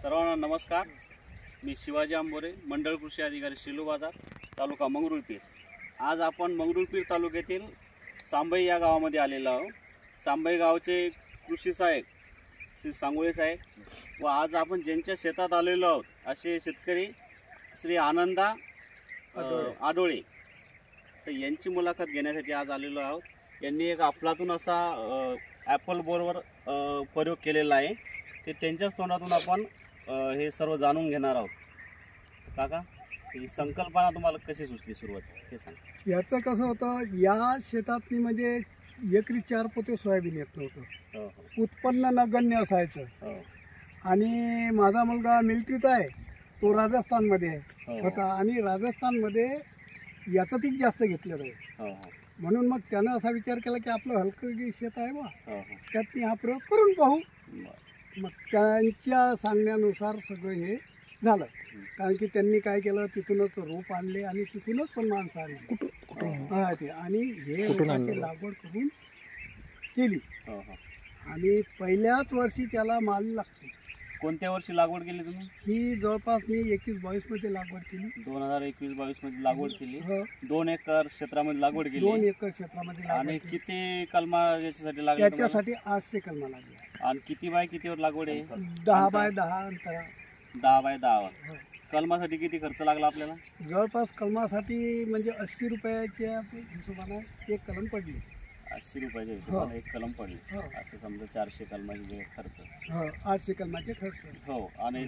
सर्वांना नमस्कार. मी शिवाजी आंबोरे, मंडळ कृषी अधिकारी शिलू बाजार, तालुका मंगरुळपीर. आज आपण मंगरुळपीर तालुक्यातील चांबई या गावामध्ये आलेलो आहोत. चांबई गावचे कृषी सहाय्यक श्री सांगोळे साहेब व आज आपण ज्यांच्या शेतात आलेलो आहोत असे शेतकरी श्री आनंदा आडोळे, तर यांची मुलाखत घेण्यासाठी आज आलेलो आहोत. यांनी एक अफलातून असा ॲपल बोरवर प्रयोग केलेला आहे. ते त्यांच्याच तोंडातून आपण हे सर्व जाणून घेणार आहोत. काका, ही संकल्पना तुम्हाला कशी सुचली, सुरुवात ते सांगा. याचं कसं होतं, या शेतात म्हणजे एकरी 4 पोते सोयाबीन येत नव्हतं. उत्पन्न नगण्य असायचं. आणि माझा मुलगा मिलिटरीत आहे, तो राजस्थानमध्ये होता आणि राजस्थानमध्ये याचं पीक जास्त घेतलेलं आहे. म्हणून मग त्यानं असा विचार केला की आपलं हलकं शेत आहे बा, त्यात हा प्रयोग करून पाहू. मग त्यांच्या सांगण्यानुसार सगळं हे झालं. कारण की त्यांनी काय केलं, तिथूनच रोप आणले आणि तिथूनच पण माणसं आणली ते, आणि हे रोपाची लागवड करून केली. आणि पहिल्याच वर्षी त्याला माल लागते. कोणत्या वर्षी लागवड केली तुम्ही? ही जवळपास मी 21-22 मध्ये लागवड केली. 2021-22 मध्ये लागवड केली. 2 एकर क्षेत्रामध्ये लागवड केली. 2 एकर क्षेत्रामध्ये. आणि किती कलमा याच्यासाठी लागले? याच्यासाठी 800 कलमा लागले. आणि किती बाय कितीवर लागवड आहे? 10 बाय 10 अंतरा. 10 बाय 10 कलमासाठी किती खर्च लागला आपल्याला? जवळपास कलमासाठी म्हणजे 80 रुपयाच्या हिशोबाने एक कलम पडली. 80 रुपयाच्या हिशोबाने एक कलम पडली. असं समजा 400 कलमाचे खर्च. 800 कलमाचे खर्च. हो. आणि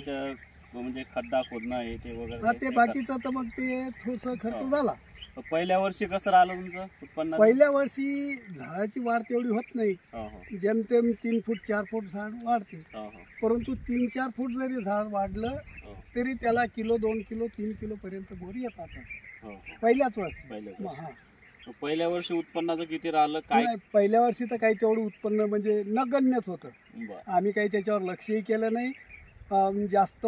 म्हणजे खड्डा खोदणं हे ते वगैरे ते बाकीचं तर मग ते थोडंसं खर्च झाला. पहिल्या वर्षी कसं राहिलं तुमचं उत्पन्न? पहिल्या वर्षी झाडाची वाढ तेवढी होत नाही. जेमतेम 3 फूट 4 फूट झाड वाढते. परंतु 3-4 फूट जरी झाड वाढलं तरी त्याला किलो 2 किलो 3 किलो पर्यंत बोर येतातच पहिल्याच वर्षी. पहिल्या वर्षी उत्पन्नाचं किती राहिलं काय? पहिल्या वर्षी तर काही तेवढं उत्पन्न म्हणजे नगण्यच होतं. आम्ही काही त्याच्यावर लक्षही केलं नाही. जास्त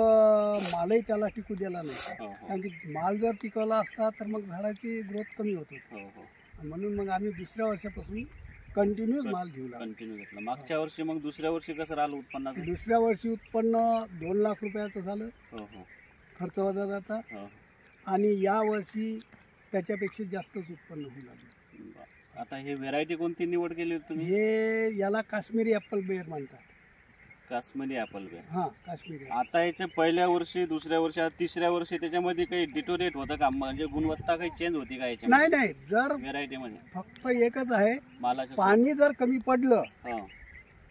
मालही त्याला टिकू दिला नाही. कारण की माल जर टिकवला असता तर मग झाडाची ग्रोथ कमी होत होती. म्हणून मग आम्ही दुसऱ्या वर्षापासून कंटिन्यू माल कंटिन्यू घेतला. मागच्या वर्षी मग दुसऱ्या वर्षी कसं राहिलं उत्पन्नाचं? दुसऱ्या वर्षी उत्पन्न 2 लाख रुपयाचं झालं. खर्च वजा जाता. आणि या वर्षी त्याच्यापेक्षा जास्तच उत्पन्न होऊ लागलं. आता हे व्हेरायटी कोणती निवड केली होती तुम्ही? हे याला काश्मीरी ॲपल बेर म्हणतात. काश्मीरी ॲपल बेर. काश्मीरी. आता याच्या पहिल्या वर्षी, दुसऱ्या वर्षी, तिसऱ्या वर्षी त्याच्यामध्ये काही डिटोरेट होतं का? म्हणजे गुणवत्ता काही चेंज होती का याच्या? नाही. जर व्हेरायटीमध्ये फक्त एकच आहे, मालाचं पाणी जर कमी पडलं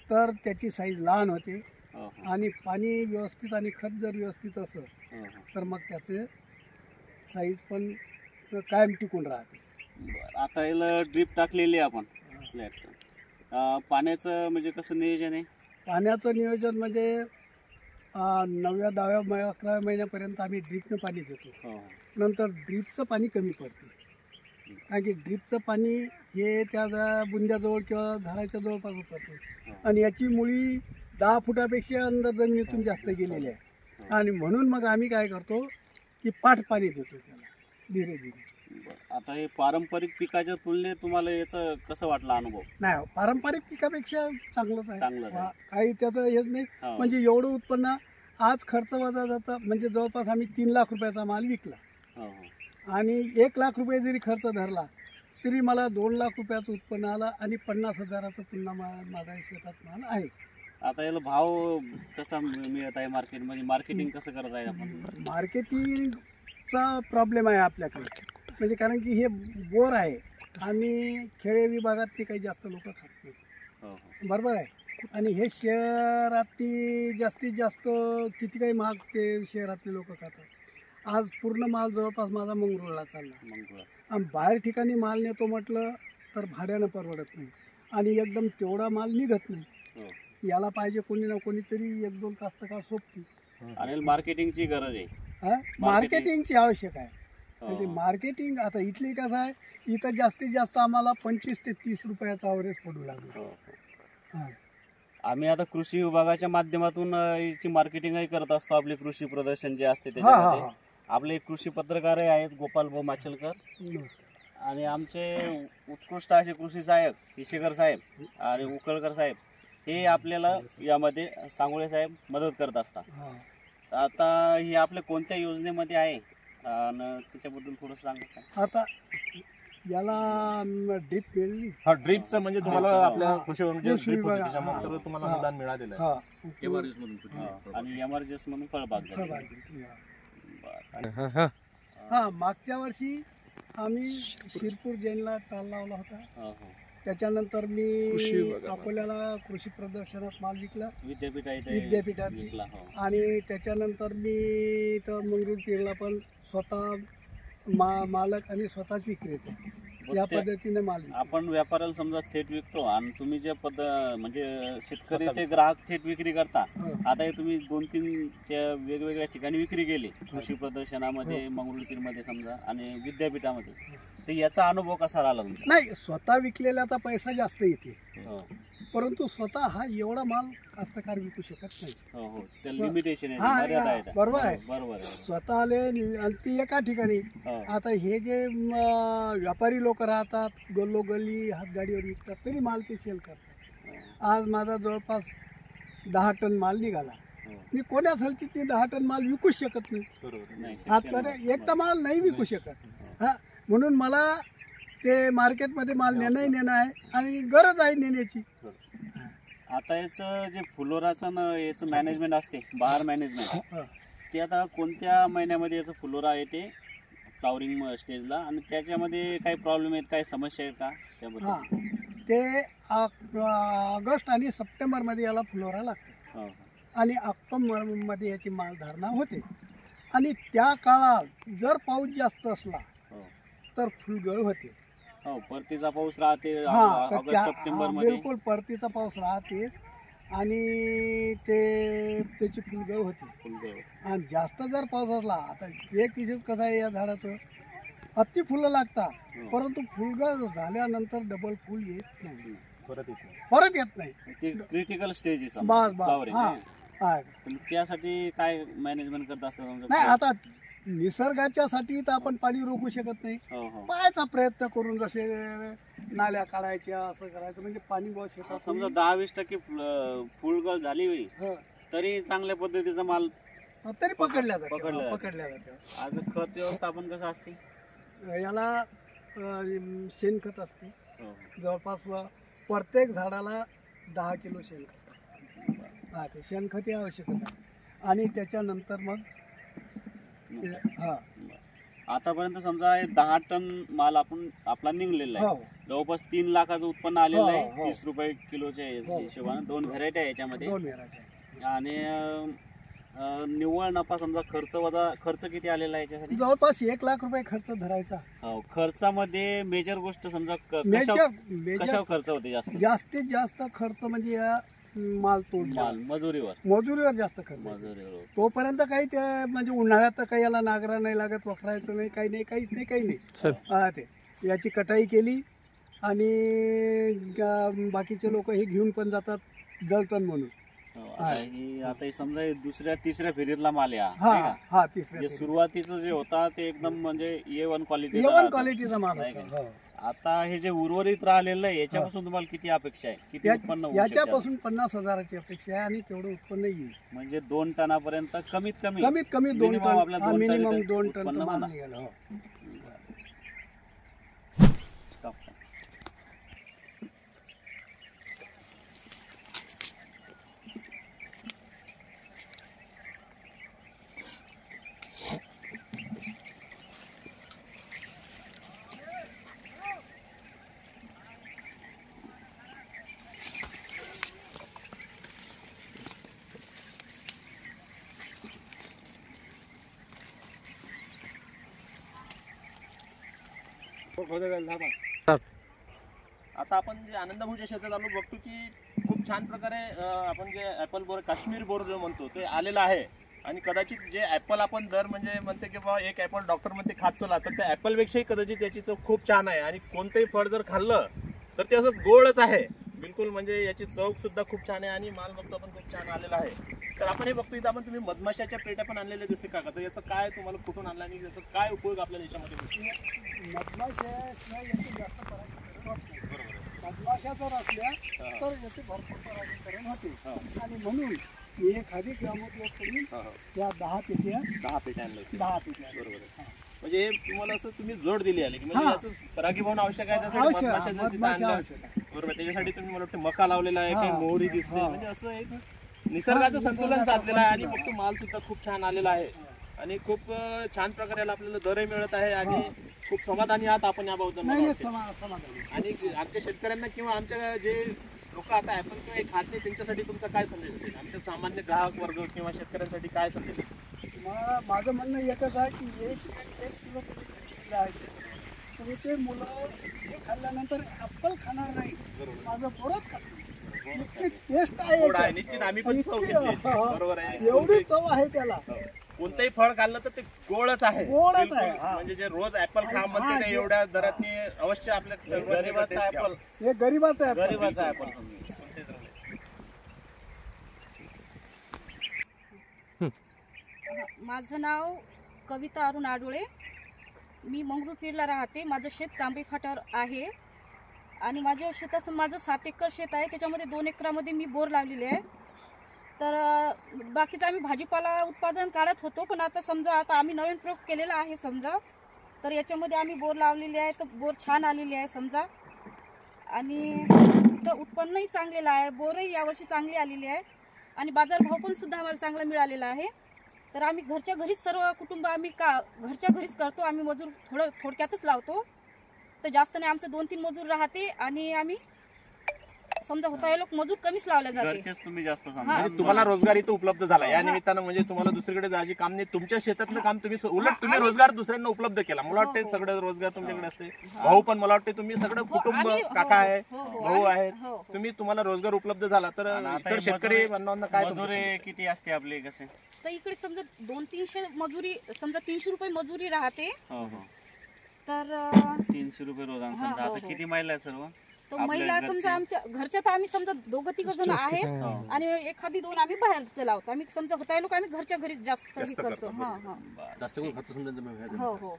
तर त्याची साईज लहान होते. आणि पाणी व्यवस्थित आणि खत जर व्यवस्थित असेल तर मग त्याचे साईज पण कायम टिकून राहते. आता याला ड्रीप टाकलेली आपण. पाण्याचं म्हणजे कसं नियोजन आहे? पाण्याचं नियोजन म्हणजे 9व्या 10व्या 11व्या महिन्यापर्यंत आम्ही ड्रीपनं पाणी देतो. नंतर ड्रीपचं पाणी कमी पडते. कारण की ड्रीपचं पाणी हे त्या बुंद्याजवळ किंवा झाडाच्या जवळपास पडते. आणि याची मुळी 10 फुटापेक्षा अंदर जमिनीतून जास्त गेलेली आहे. आणि म्हणून मग आम्ही काय करतो की पाठ पाणी देतो त्याला धीरे धीरे. आता हे पारंपरिक पिकाच्या तुलनेत तुम्हाला याचं कसं वाटलं अनुभव? नाही, पारंपरिक पिकापेक्षा चांगलंच आहे. चांगलं काही त्याचं हेच नाही. म्हणजे एवढं उत्पन्न आज खर्च वजा जातं. म्हणजे जवळपास आम्ही 3 लाख रुपयाचा माल विकला. आणि 1 लाख रुपये जरी खर्च धरला तरी मला 2 लाख रुपयाचं उत्पन्न आलं आणि 50,000चं पुन्हा माझ्या शेतात माल आहे. आता याला भाव कसा मिळत आहे मार्केटमध्ये? मार्केटिंग कसं करत आहे आपण? मार्केटिंगचा प्रॉब्लेम आहे आपल्याकडे. म्हणजे कारण की हे बोर आहे आणि खेडे विभागात ते काही जास्त लोक खात नाही. बरोबर आहे. आणि हे शहरातली जास्तीत जास्त किती काही महाग ते शहरातले लोक खातात. आज पूर्ण माल जवळपास माझा मंगरुळला चालला. आणि बाहेर ठिकाणी माल नेतो म्हटलं तर भाड्यानं परवडत नाही आणि एकदम तेवढा माल निघत नाही. याला पाहिजे कोणी ना कोणीतरी 1-2 कास्तकार सोबती. आणि मार्केटिंगची गरज आहे. मार्केटिंगची आवश्यक आहे. मार्केटिंग आता इथली कसं आहे, इथं जास्तीत जास्त आम्हाला 25 ते 30 रुपयाचा ॲव्हरेज पडू लागला. आम्ही आता कृषी विभागाच्या माध्यमातून याची मार्केटिंगही करत असतो. आपले कृषी प्रदर्शन जे असते त्याच्यामध्ये आपले कृषी पत्रकार आहेत गोपाल भाऊ माचलकर. आणि आमचे उत्कृष्ट असे कृषी सहाय्यक हिशेकर साहेब आणि उकळकर साहेब हे आपल्याला यामध्ये सांगोळे साहेब मदत करत असतात. आता हे आपल्या कोणत्या योजनेमध्ये आहे आणि त्याच्याबद्दल थोडं सांगा काय? आता याला डीप पेरली. हा ड्रीपचं म्हणजे तुम्हाला हा, आपल्या हा. कृषी कृषी ड्रीप होती विभाग, त्याच्यामुळे हा. तर तुम्हाला हा. अनुदान मिळालेलं आहे. हा आणि एमआरजीएस म्हणून फळबाग झाली. फळबाग घेतली, हा. बरं. हा, मागच्या वर्षी आम्ही शिरपूर जैनला स्टॉल लावला होता. हो, हो. त्याच्यानंतर कृषी मी विभागामध्ये. अकोल्याला कृषी प्रदर्शनात माल विकला विद्यापीठ आहे ते विद्यापीठात. विकला, हो. आणि त्याच्यानंतर मी इथं मंगरुळपीरला पण स्वतः मालक आणि स्वतःच विक्रेते या त्या- पद्धतीने माल विकला. आपण व्यापाऱ्याला समजा थेट विकतो आणि तुम्ही जे म्हणजे शेतकरी स्वतः ते ग्राहक थेट विक्री करता. हो. आता हे तुम्ही 2-3 वेगवेगळ्या ठिकाणी विक्री केली, कृषी प्रदर्शनामध्ये, मंगरुळपीरमध्ये समजा आणि विद्यापीठामध्ये, तर याचा अनुभव कसा राहिला तुमचा? नाही, स्वतः विकलेल्याचा पैसा जास्त येते, हो, परंतु स्वतः हा एवढा माल कास्तकार विकू शकत नाही. हो, हो. त्या लिमिटेशन आहे, हा, मर्यादा आहे. बरोबर आहे. बरोबर आहे. स्वतः आले आणि ती एका ठिकाणी. हो, आता हे जे व्यापारी लोक राहतात, गल्लोगल्ली हातगाडीवर विकतात, तरी माल ते सेल करतात. आज माझा जवळपास 10 टन माल निघाला. हो. मी कोण्या हलकीत 10 टन माल विकूच शकत नाही. नाही, शक्य हातगाड्या नाही. एकटा माल नाही विकू शकत. हो. हा, म्हणून मला ते मार्केटमध्ये माल नेणं आहे आणि गरज आहे नेण्याची. आता याचं जे फुलोराचं याचं मॅनेजमेंट असते, बहार मॅनेजमेंट, हा. ते आता कोणत्या महिन्यामध्ये याचं फुलोरा येते फ्लावरिंग स्टेजला, आणि त्याच्यामध्ये काही प्रॉब्लेम आहेत, काही समस्या आहेत का हा, त्याबद्दल? ते ऑगस्ट आणि सप्टेंबरमध्ये याला फुलोरा लागते हो, आणि ऑक्टोबरमध्ये याची मालधारणा होते. आणि त्या काळात जर पाऊस जास्त असला हो, तर फुलगळ होते. हो. परतीचा पाऊस राहते हा, तर ऑगस्ट त्या सप्टेंबर हा, मध्ये. बिलकुल परतीचा पाऊस राहतेच आणि त्याची फुलगळ होते. फुलगळ. आणि जास्त जर पाऊस असला, आता एक विशेष कसं आहे या झाडाचं, अति फुलं लागतात, हो. परंतु फुलगळ झाल्यानंतर डबल फुल येत नाही, परत येतो. परत येत नाही. ते क्रिटिकल स्टेज आहे बस बस फ्लावरिंग. हा, हा. तर त्यासाठी काय मॅनेजमेंट करत असतात नाही, तुमचं? आता निसर्गाच्या साठी तर आपण पाणी रोखू शकत नाही. हो, हो. पाहायचा प्रयत्न करून, जसे नाल्या काढायच्या, असं करायचं, म्हणजे पाणी बहुत शेतात. समजा 10-20% फुलगळ झाली होई, हं. तरी चांगल्या पद्धतीचा माल तरी पकडल्या जाते. पकडल्या हा, जाते. पकडल्या जाते. आज खत व्यवस्थापन कसं असते? याला शेणखत असते. हो. जवळपास प्रत्येक झाडाला 10 किलो शेणखत. हा, ते शेणखत हे आवश्यकच आहे. आणि त्याच्यानंतर मग हा, आतापर्यंत समजा हे 10 टन माल आपला निघलेला आहे. हो, जवळपास 3 लाखाचं उत्पन्न आलेलं हो, आहे. हो. 30 रुपये किलोच्या हो. हिशोबाने 2 व्हरायटी आहे याच्यामध्ये. 2 व्हेरायटी आहेत. आणि निव्वळ नफा समजा खर्च किती आलेला आहे याच्यासाठी? जवळपास 1 लाख रुपये खर्च धरायचा. हो, खर्चामध्ये मेजर गोष्ट समजा मेजर कशावर खर्च होते जास्त? जास्तीत जास्त खर्च म्हणजे या माल तोडला, माल मजुरीवर. मजुरीवर जास्त खर्च आहे. मजुरीवर. तोपर्यंत काही ते म्हणजे उन्हाळ्यात तर काही याला नांगरा नाही लागत, वखरायचं नाही, काही नाही, काहीच नाही, काही नाही. हा, ते याची कटाई केली आणि बाकीचे लोक हे घेऊन पण जातात जळतण म्हणून. हो, आता हे समजा हे दुसऱ्या-तिसऱ्या फेरीतला माल आहे हा, नाही का? हा, तिसऱ्या जे सुरुवातीचं जे होता ते एकदम म्हणजे A1 क्वालिटी. A1 क्वालिटीचा माल नाही असतो. का? हो. आता हे जे उर्वरित राहिलेलं आहे याच्यापासून तुम्हाला किती अपेक्षा आहे? किती उत्पन्न होऊ शकते? याच्यापासून 50,000ची अपेक्षा आहे आणि तेवढं उत्पन्न येईल. म्हणजे 2 टनापर्यंत कमीत कमी कमीत कमी 2 Minimum आपल्या टन, 2 टन मिनिमम इथं 2 टन उत्पन्न माल म्हणा. निघाला. हो. Stop. आता आपण जे आनंदभूच्या शेतात आलो बघतो की खूप छान प्रकारे आपण जे ॲपल बोर, काश्मीर बोर जो म्हणतो ते आलेलं आहे. आणि कदाचित जे ॲपल आपण दर म्हणजे म्हणते की बाबा एक ॲपल डॉक्टर म्हणते खात चला, तर त्या ॲपलपेक्षाही कदाचित त्याची चव खूप छान आहे. आणि कोणतंही फळ जर खाल्लं तर ते असं गोडच आहे बिलकुल, म्हणजे याची चव सुद्धा खूप छान आहे आणि माल बघतो आपण खूप छान आलेला आहे. तर आपण हे बघतो इथं आपण तुम्ही मधमाशाच्या पेट्या पण आणलेल्या दिसते का? तर याचं काय तुम्हाला कुठून आणलं आणि याचा काय उपयोग आपल्या देशामध्ये होतो? मधमाशाशिवाय याची जास्त परागीकरण होत नाही. मधमाशा जर असल्या तर याचे भरपूर परागीकरण होते. आणि म्हणून मी एक आधी ग्रामोद्योग करून त्या 10 पेट्या 10 पेट्या आणल्या होत्या. 10 पेट्या बरोबर आहे. म्हणजे हे तुम्हाला असं तुम्ही जोड दिली आली की म्हणजे हा. याचं परागीभवन आवश्यक आहे त्यासाठी आवश्यक मधमाशाचं तिथं मधमाशा आणलं. आवश्यक आहे. बरोबर त्याच्यासाठी तुम्ही मला वाटतं मका लावलेला आहे काही हा. मोहरी दिसते हा. म्हणजे असं एक निसर्गाचं संतुलन साधलेलं आहे आणि संतुलन. फक्त माल सुद्धा खूप छान आलेला आहे आणि खूप छान प्रकारे याला आपल्याला दरही मिळत आहे आणि खूप समाधानी आहात आपण याबाबत नाही मला नाही वाटते. समाधान आणि आमच्या शेतकऱ्यांना किंवा आमच्या जे लोक आता ऍपल किंवा हे खात नाही त्यांच्यासाठी तुमचा काय संदेश असेल आमच्या सामान्य ग्राहक वर्ग किंवा शेतकऱ्यांसाठी काय संदेश असेल? माझं म्हणणं एकच आहे की एक किलो तुम्ही खरेदी आहे तुमचे मुलं हे खाल्ल्यानंतर ॲपल खाणार नाही माझं बोरच खात इतकी टेस्ट आहे गोड आहे याच्यात. निश्चित आम्ही पण चव इतकी, घेतली याची. हा, बरोबर आहे एवढी चव आहे त्याला कोणतंही फळ खाल्लं तर ते गोडच आहे गोडच बिलकुल. आहे, हा. म्हणजे जे रोज ऍपल खा हा, म्हणते ते जे- एवढ्या दरात अवश्य आपल्या गरीबाचा ऍपल हे गरीबाचं आहे गरीबाचा ऍपल समजा. माझं नाव कविता अरुण आडोळे. मी मंगरुळपीरला राहते. माझं शेत जांभई फाट्यावर आहे आणि माझ्या शेताचं माझं 7 एकर शेत आहे. त्याच्यामध्ये 2 एकरामध्ये मी बोर लावलेले आहे. तर बाकीचं आम्ही भाजीपाला उत्पादन काढत होतो, पण आता समजा आता आम्ही नवीन प्रयोग केलेला आहे समजा. तर याच्यामध्ये आम्ही बोर लावलेले आहे, तर बोर छान आलेली आहे समजा आणि तर उत्पन्नही चांगलेलं आहे. बोरही यावर्षी चांगली आलेली आहे आणि बाजारभाव पण सुद्धा आम्हाला चांगला मिळालेला आहे. तर आम्ही घरच्या घरीच सर्व कुटुंब आम्ही घरच्या घरीच करतो. आम्ही मजूर थोडक्यातच लावतो, तर जास्त नाही. आमचं 2-3 मजूर राहते आणि आम्ही समजा होता लोक मजूर कमीच लावल्या जाते. घरचेच तुम्ही जास्त हा. समजा म्हणजे तुम्हाला रोजगार इथं उपलब्ध झाला या हा. निमित्तानं म्हणजे तुम्हाला दुसरीकडे जायचे काम नाही तुमच्या शेतातलं काम तुम्ही उलट हा, तुम्ही आणि- रोजगार दुसऱ्यांना उपलब्ध केला मला हो, वाटते हो. सगळं रोजगार तुमच्याकडे असते हा. भाऊ पण मला वाटते तुम्ही सगळं हो, कुटुंब आम्ही- काका आहे हो, हो, भाऊ आम्ही- आहेत हो, हो. तुम्ही तुम्हाला रोजगार उपलब्ध झाला तर आणि आता इतर हे शेतकरी मजुरी- बांधवांना काय तुमचं मजुरी संदेश? किती असते आपले कसे? तर इकडे समजा 200-300 मजुरी समजा 300 रुपये मजुरी राहते. हो हो तर 300 रुपये रोजानं हा, समजा. हो, आता हो. किती महिला आहेत सर्व? तो आपल्या महिला घरचे- समजा आमच्या घरच्या तर आम्ही समजा 2-3 जण आहेत हो. आणि एखादी 2 आम्ही बाहेरचे लावतो. आम्ही समजा होता लोक आम्ही घरच्या घरीच जास्त हे जास्त करतो. करतो, हा हा हो हो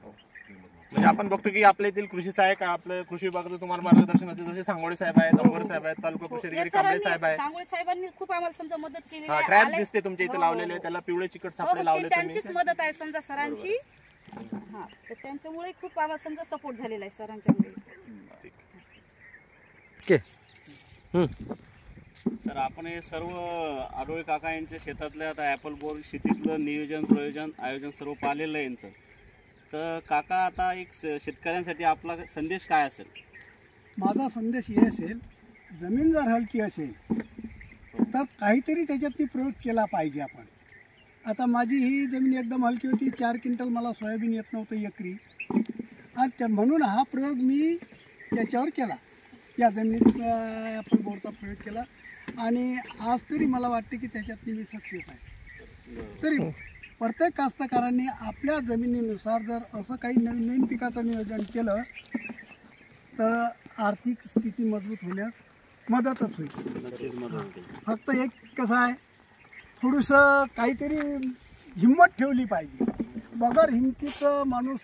म्हणजे आपण बघतो की आपल्या येथील कृषी सहाय्यक आपल्या कृषी विभागाचं तुम्हाला मार्गदर्शन असेल जसे सांगोळे साहेब आहेत हो, अंबर हो. साहेब आहेत तालुका हो, कृषी या अधिकारी कांबळे सरांनी साहेब आहेत सांगोळे साहेबांनी खूप आम्हाला समजा मदत केलेली हा आहे. ट्रॅप्स आले- दिसते तुमच्या इथे हो, लावलेले हो. त्याला पिवळे चिकट हो, सापळे हो, लावले ते तुम्ही त्यांचीच मदत आहे समजा सरांची. हा तर त्यांच्यामुळे खूप आम्हाला समजा सपोर्ट झालेला आहे सरांच्यामुळे. तर आपण हे सर्व आडोळे काका यांच्या शेतातले आता ॲपल बोर शेतीतलं नियोजन प्रयोजन आयोजन सर्व पाहिलेलं आहे यांचं. तर काका आता एक शेतकऱ्यांसाठी आपला संदेश काय असेल? माझा संदेश हे असेल जमीन जर हलकी असेल तर काहीतरी त्याच्यातनी प्रयोग केला पाहिजे आपण. आता माझी ही जमीन एकदम हलकी होती 4 क्विंटल मला सोयाबीन येत नव्हतं एकरी आणि म्हणून हा प्रयोग मी त्याच्यावर केला या जमिनीत आपण बोरचा प्रयोग केला आणि आज तरी मला वाटते की त्याच्यातनी मी सक्सेस आहे. तरी प्रत्येक कास्तकारांनी आपल्या जमिनीनुसार जर असं काही नवीन नवीन पिकाचं नियोजन केलं तर आर्थिक स्थिती मजबूत होण्यास मदतच होईल. नक्कीच मदत होईल. फक्त एक कसं आहे थोडंसं काहीतरी हिंमत ठेवली पाहिजे. बगर हिमतीचं माणूस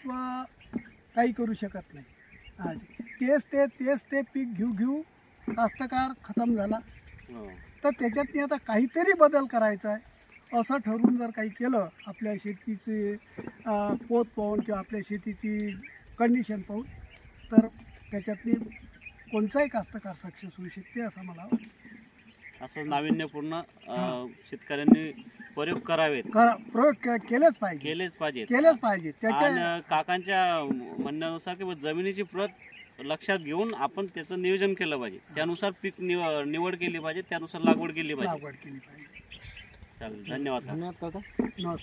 काही करू शकत नाही. हा, तेच ते पीक घेऊ कास्तकार खतम झाला. हो. तर त्याच्यातनी आता काहीतरी बदल करायचा आहे असं ठरवून जर काही केलं आपल्या शेतीचे पोत पाहून किंवा आपल्या शेतीची कंडिशन पाहून तर त्याच्यातनी कोणताही कास्तकार सक्सेस होऊ शकते असं मला वाटतं. असं नाविन्यपूर्ण शेतकऱ्यांनी प्रयोग करावेत, प्रयोग केलेच पाहिजे केलेच पाहिजेत. केलेच पाहिजे. त्याच्या आणि काकांच्या म्हणण्यानुसार किंवा जमिनीची प्रत लक्षात घेऊन आपण त्याचं नियोजन केलं पाहिजे. त्यानुसार पीक निवड केली पाहिजे, त्यानुसार लागवड केली पाहिजे. लागवड केली पाहिजे. चालेल, धन्यवाद. नमस्कार. धन्यवाद.